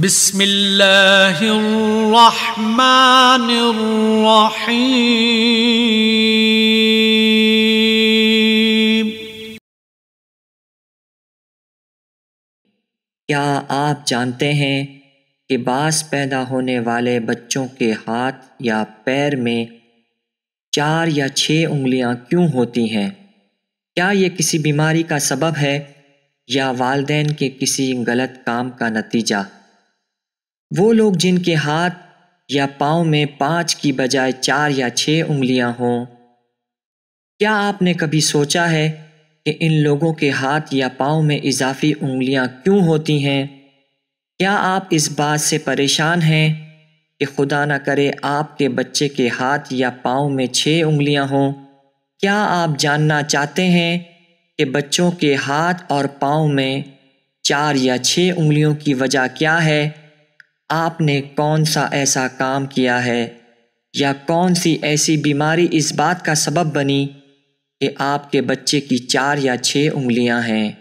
بسم اللہ الرحمن الرحیم۔ کیا آپ جانتے ہیں کہ بعض پیدا ہونے والے بچوں کے ہاتھ یا پیر میں 4 یا 6 انگلیاں کیوں ہوتی ہیں؟ کیا یہ کسی بیماری کا سبب ہے یا والدین کے کسی غلط کام کا نتیجہ؟ وہ لوگ جن کے ہاتھ یا پاؤں میں 5 کی بجائے 4 یا 6 انگلیاں ہوں، کیا آپ نے کبھی سوچا ہے کہ ان لوگوں کے ہاتھ یا پاؤں میں اضافی انگلیاں کیوں ہوتی ہیں؟ کیا آپ اس بات سے پریشان ہیں کہ خدا نہ کرے آپ کے بچے کے ہاتھ یا پاؤں میں 6 انگلیاں ہوں؟ کیا آپ جاننا چاہتے ہیں کہ بچوں کے ہاتھ اور پاؤں میں 4 یا 6 انگلیوں کی وجہ کیا ہے؟ آپ نے کون سا ایسا کام کیا ہے یا کون سی ایسی بیماری اس بات کا سبب بنی کہ آپ کے بچے کی 4 یا 6 انگلیاں ہیں؟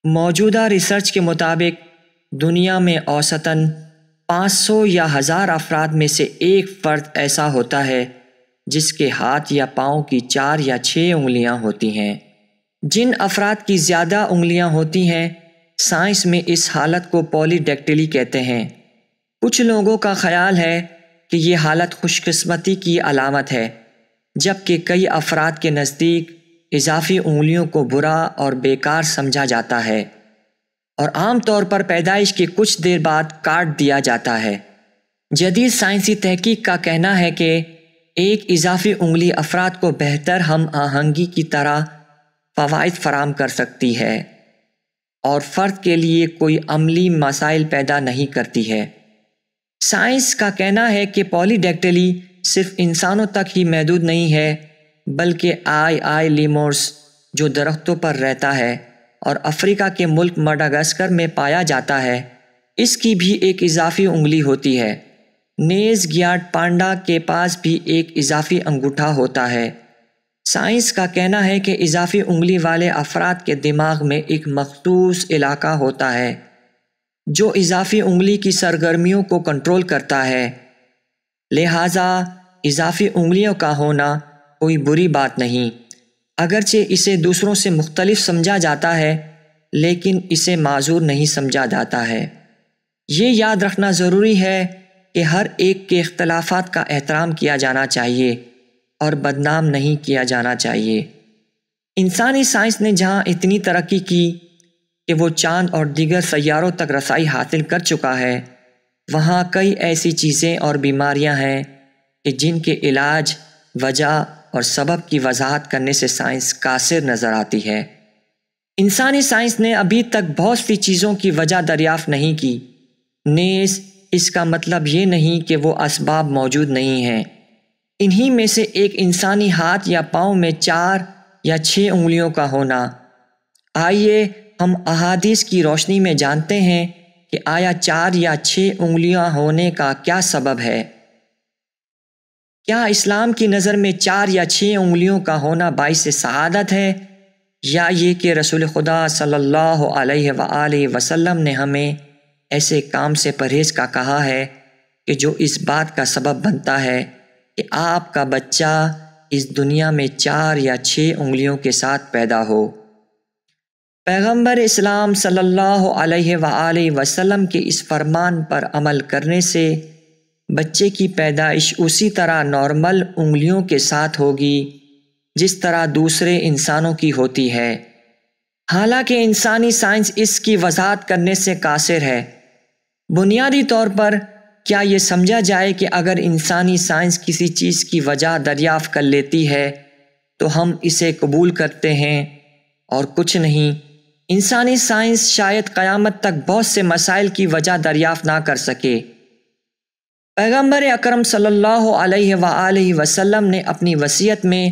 موجودہ ریسرچ کے مطابق دنیا میں اوسطاً 500 یا 1000 افراد میں سے ایک فرد ایسا ہوتا ہے جس کے ہاتھ یا پاؤں کی 4 یا 6 انگلیاں ہوتی ہیں۔ جن افراد کی زیادہ انگلیاں ہوتی ہیں، سائنس میں اس حالت کو پولی ڈیکٹیلی کہتے ہیں۔ کچھ لوگوں کا خیال ہے کہ یہ حالت خوش قسمتی کی علامت ہے، جبکہ کئی افراد کے نزدیک اضافی انگلیوں کو برا اور بیکار سمجھا جاتا ہے اور عام طور پر پیدائش کے کچھ دیر بعد کاٹ دیا جاتا ہے۔ جدید سائنسی تحقیق کا کہنا ہے کہ ایک اضافی انگلی افراد کو بہتر ہم آہنگی کی طرح فوائد فراہم کر سکتی ہے اور فرد کے لیے کوئی عملی مسائل پیدا نہیں کرتی ہے۔ سائنس کا کہنا ہے کہ پولی ڈیکٹیلی صرف انسانوں تک ہی محدود نہیں ہے، بلکہ آئی لیمورس جو درختوں پر رہتا ہے اور افریقہ کے ملک مڈغاسکر میں پایا جاتا ہے، اس کی بھی ایک اضافی انگلی ہوتی ہے۔ نیز گیارڈ پانڈا کے پاس بھی ایک اضافی انگوٹھا ہوتا ہے۔ سائنس کا کہنا ہے کہ اضافی انگلی والے افراد کے دماغ میں ایک مخصوص علاقہ ہوتا ہے جو اضافی انگلی کی سرگرمیوں کو کنٹرول کرتا ہے، لہٰذا اضافی انگلیوں کا ہونا کوئی بری بات نہیں۔ اگرچہ اسے دوسروں سے مختلف سمجھا جاتا ہے، لیکن اسے معذور نہیں سمجھا جاتا ہے۔ یہ یاد رکھنا ضروری ہے کہ ہر ایک کے اختلافات کا احترام کیا جانا چاہیے اور بدنام نہیں کیا جانا چاہیے۔ انسانی سائنس نے جہاں اتنی ترقی کی کہ وہ چاند اور دیگر سیاروں تک رسائی حاصل کر چکا ہے، وہاں کئی ایسی چیزیں اور بیماریاں ہیں کہ جن کے علاج، وجہ اور سبب کی وضاحت کرنے سے سائنس قاصر نظر آتی ہے۔ انسانی سائنس نے ابھی تک بہت سی چیزوں کی وجہ دریافت نہیں کی، نیز اس کا مطلب یہ نہیں کہ وہ اسباب موجود نہیں ہیں۔ انہی میں سے ایک انسانی ہاتھ یا پاؤں میں 4 یا 6 انگلیوں کا ہونا۔ آئیے ہم احادیث کی روشنی میں جانتے ہیں کہ آیا 4 یا 6 انگلیاں ہونے کا کیا سبب ہے۔ کیا اسلام کی نظر میں 4 یا 6 انگلیوں کا ہونا باعث سعادت ہے، یا یہ کہ رسول خدا صلی اللہ علیہ وآلہ وسلم نے ہمیں ایسے کام سے پرہیز کا کہا ہے کہ جو اس بات کا سبب بنتا ہے کہ آپ کا بچہ اس دنیا میں 4 یا 6 انگلیوں کے ساتھ پیدا ہو؟ پیغمبر اسلام صلی اللہ علیہ وآلہ وسلم کے اس فرمان پر عمل کرنے سے بچے کی پیدائش اسی طرح نارمل انگلیوں کے ساتھ ہوگی جس طرح دوسرے انسانوں کی ہوتی ہے۔ حالانکہ انسانی سائنس اس کی وضاحت کرنے سے قاصر ہے۔ بنیادی طور پر کیا یہ سمجھا جائے کہ اگر انسانی سائنس کسی چیز کی وجہ دریافت کر لیتی ہے تو ہم اسے قبول کرتے ہیں اور کچھ نہیں؟ انسانی سائنس شاید قیامت تک بہت سے مسائل کی وجہ دریافت نہ کر سکے۔ پیغمبر اکرم صلی اللہ علیہ وآلہ وسلم نے اپنی وصیت میں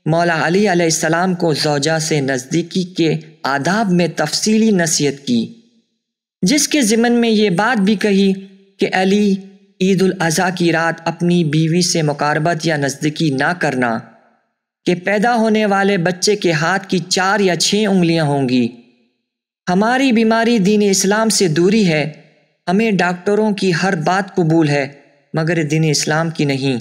مولا علی علیہ السلام کو زوجہ سے نزدیکی کے آداب میں تفصیلی نصیحت کی، جس کے ضمن میں یہ بات بھی کہی کہ علی عید الاضحیٰ کی رات اپنی بیوی سے مقاربت یا نزدیکی نہ کرنا، کہ پیدا ہونے والے بچے کے ہاتھ کی 4 یا 6 انگلیاں ہوں گی۔ ہماری بیماری دین اسلام سے دوری ہے، ہمیں ڈاکٹروں کی ہر بات قبول ہے مگر دین اسلام کی نہیں۔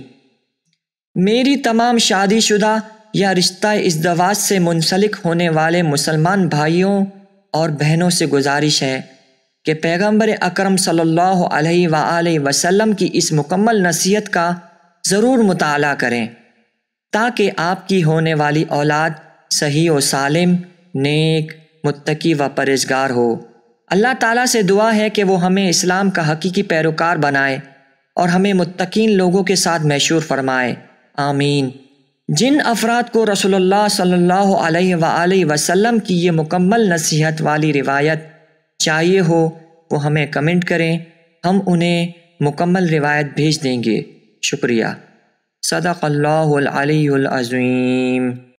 میری تمام شادی شدہ یا رشتہ ازدواج سے منسلک ہونے والے مسلمان بھائیوں اور بہنوں سے گزارش ہے کہ پیغمبر اکرم صلی اللہ علیہ وآلہ وسلم کی اس مکمل نصیحت کا ضرور مطالعہ کریں تاکہ آپ کی ہونے والی اولاد صحیح و سالم، نیک، متقی و پرہیزگار ہو۔ اللہ تعالیٰ سے دعا ہے کہ وہ ہمیں اسلام کا حقیقی پیروکار بنائے اور ہمیں متقین لوگوں کے ساتھ محشور فرمائے، آمین۔ جن افراد کو رسول اللہ صلی اللہ علیہ وآلہ وسلم کی یہ مکمل نصیحت والی روایت چاہیے ہو وہ ہمیں کمنٹ کریں، ہم انہیں مکمل روایت بھیج دیں گے۔ شکریہ۔ صدق اللہ العلی العظیم۔